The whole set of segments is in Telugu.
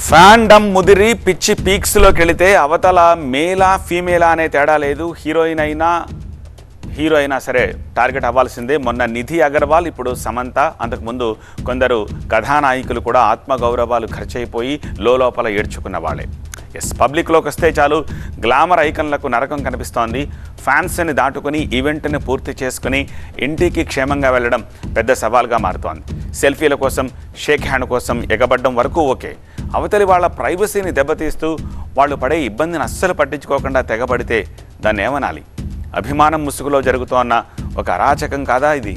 ఫ్యాండమ్ ముదిరి పిచ్చి పీక్స్లోకి వెళితే అవతల మేలా ఫీమేలా అనే తేడా లేదు. హీరోయిన్ అయినా సరే టార్గెట్ అవ్వాల్సిందే. మొన్న నిధి అగర్వాల్, ఇప్పుడు సమంత, అంతకుముందు కొందరు కథానాయకులు కూడా ఆత్మగౌరవాలు ఖర్చయిపోయి లోపల ఏడ్చుకున్న వాళ్ళే. పబ్లిక్లోకి వస్తే చాలు గ్లామర్ ఐకన్లకు నరకం కనిపిస్తోంది. ఫ్యాన్స్ని దాటుకుని ఈవెంట్ని పూర్తి చేసుకుని ఇంటికి క్షేమంగా వెళ్ళడం పెద్ద సవాల్గా మారుతోంది. సెల్ఫీల కోసం, షేక్ హ్యాండ్ కోసం ఎగబడ్డం వరకు ఓకే. అవతలి వాళ్ళ ప్రైవసీని దెబ్బతీస్తూ వాళ్ళు పడే ఇబ్బందిని అస్సలు పట్టించుకోకుండా తెగబడితే దాన్ని ఏమనాలి? అభిమానం ముసుగులో జరుగుతోన్న ఒక అరాచకం కాదా ఇది?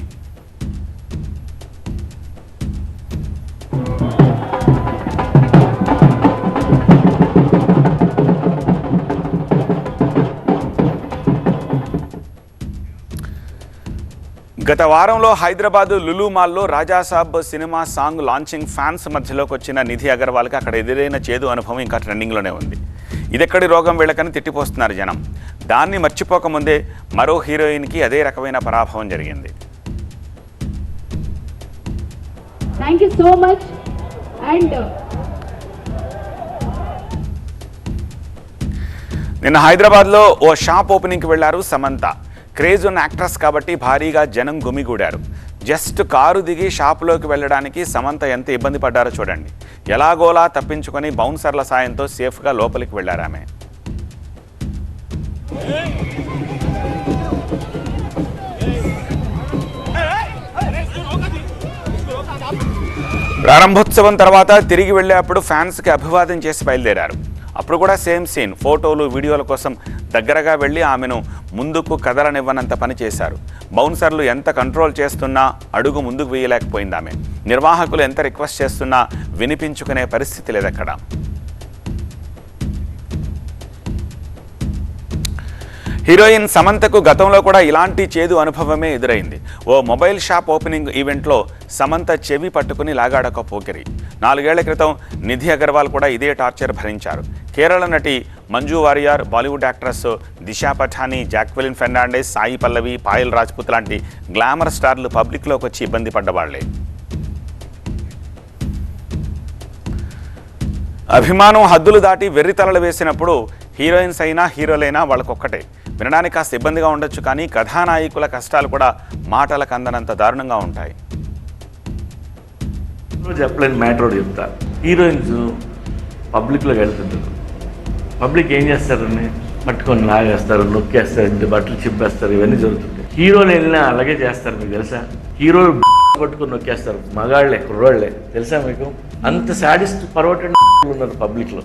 గత వారంలో హైదరాబాదు లులు మాల్లో Raja Saab cinema song launching fans మధ్యలోకి వచ్చిన నిధి అగర్వాల్కి అక్కడ ఎదురైన చేదు అనుభవం ఇంకా ట్రెండింగ్లోనే ఉంది. ఇదెక్కడి రోగం వీళ్ళకని తిట్టిపోస్తున్నారు జనం. దాన్ని మర్చిపోకముందే మరో హీరోయిన్కి అదే రకమైన పరాభవం జరిగింది. నిన్న హైదరాబాద్లో ఓ షాప్ ఓపెనింగ్కి వెళ్లారు సమంత. క్రేజ్ ఉన్న యాక్ట్రెస్ కాబట్టి భారీగా జనం గుమిగూడారు. జస్ట్ కారు దిగి షాపులోకి వెళ్ళడానికి సమంత ఎంత ఇబ్బంది పడ్డారో చూడండి. ఎలాగోలా తప్పించుకొని బౌన్సర్ల సాయంతో సేఫ్గా లోపలికి వెళ్లారు ఆమె. ప్రారంభోత్సవం తర్వాత తిరిగి వెళ్ళేప్పుడు ఫ్యాన్స్కి అభివాదం చేసి బయలుదేరారు. అప్పుడు కూడా సేమ్ సీన్. ఫోటోలు, వీడియోల కోసం దగ్గరగా వెళ్ళి ఆమెను ముందుకు కదలనివ్వనంత పని చేశారు. బౌన్సర్లు ఎంత కంట్రోల్ చేస్తున్నా అడుగు ముందుకు వేయలేకపోయింది ఆమె. నిర్వాహకులు ఎంత రిక్వెస్ట్ చేస్తున్నా వినిపించుకునే పరిస్థితి లేదక్కడ. హీరోయిన్ సమంతకు గతంలో కూడా ఇలాంటి చేదు అనుభవమే ఎదురైంది. ఓ మొబైల్ షాప్ ఓపెనింగ్ ఈవెంట్లో సమంత చెవి పట్టుకుని లాగాడక పోకిరి. 4 ఏళ్ల క్రితం నిధి అగర్వాల్ కూడా ఇదే టార్చర్ భరించారు. కేరళ నటి మంజు వారియర్, బాలీవుడ్ యాక్ట్రెస్ దిశా పఠానీ, జాక్వెలిన్ ఫెర్నాండెస్, సాయి పల్లవి, పాయల్ రాజ్పుత్ లాంటి గ్లామర్ స్టార్లు పబ్లిక్లోకి వచ్చి ఇబ్బంది పడ్డవాళ్లే. అభిమానం హద్దులు దాటి వెర్రితలలు వేసినప్పుడు హీరోయిన్స్ అయినా హీరోలైనా వాళ్ళకొక్కటే. వినడానికి కాస్త ఇబ్బందిగా ఉండొచ్చు, కానీ కథానాయకుల కష్టాలు కూడా మాటలకు అందనంత దారుణంగా ఉంటాయి. చెప్పలేని మ్యాటర్ చెప్తా. హీరోయిన్స్ పబ్లిక్లోకి వెళ్తుంటారు. పబ్లిక్ ఏం చేస్తారని పట్టుకొని లాగేస్తారు, నొక్కేస్తారు, బట్టలు చింపేస్తారు, ఇవన్నీ జరుగుతుంటాయి. హీరోలు వెళ్ళినా అలాగే చేస్తారు. మీకు తెలుసా? హీరోలు పట్టుకొని నొక్కేస్తారు. మగాళ్లే, కుర్రోళ్లే. తెలుసా మీకు? అంత సాడిస్ట్ పర్వటెడ్ ఉన్నారు పబ్లిక్లో.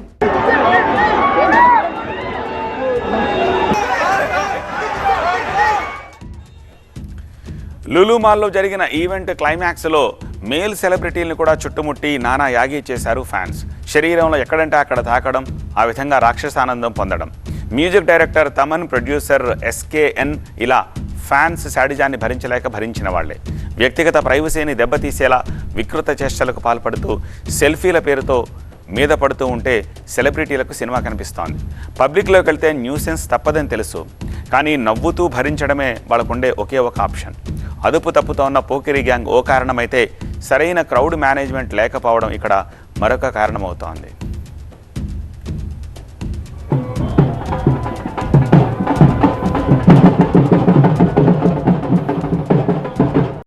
లులు మాల్లో జరిగిన ఈవెంట్ క్లైమాక్స్లో మేల్ సెలబ్రిటీలను కూడా చుట్టుముట్టి నానా యాగి చేశారు ఫ్యాన్స్. శరీరంలో ఎక్కడంటే అక్కడ తాకడం, ఆ విధంగా రాక్షసానందం పొందడం. Music director Thaman, producer SKN ఇలా ఫ్యాన్స్ శాడిజాన్ని భరించిన వాళ్లే. వ్యక్తిగత ప్రైవసీని దెబ్బతీసేలా వికృత చేష్టలకు పాల్పడుతూ సెల్ఫీల పేరుతో మీద పడుతూ ఉంటే సెలబ్రిటీలకు సినిమా కనిపిస్తోంది. పబ్లిక్లోకి వెళ్తే న్యూసెన్స్ తప్పదని తెలుసు, కానీ నవ్వుతూ భరించడమే వాళ్ళకుండే ఒకే ఒక ఆప్షన్. అదుపు తప్పుతోన్న పోకిరి గ్యాంగ్ ఓ కారణమైతే సరైన క్రౌడ్ మేనేజ్మెంట్ లేకపోవడం ఇక్కడ మరొక కారణమవుతోంది.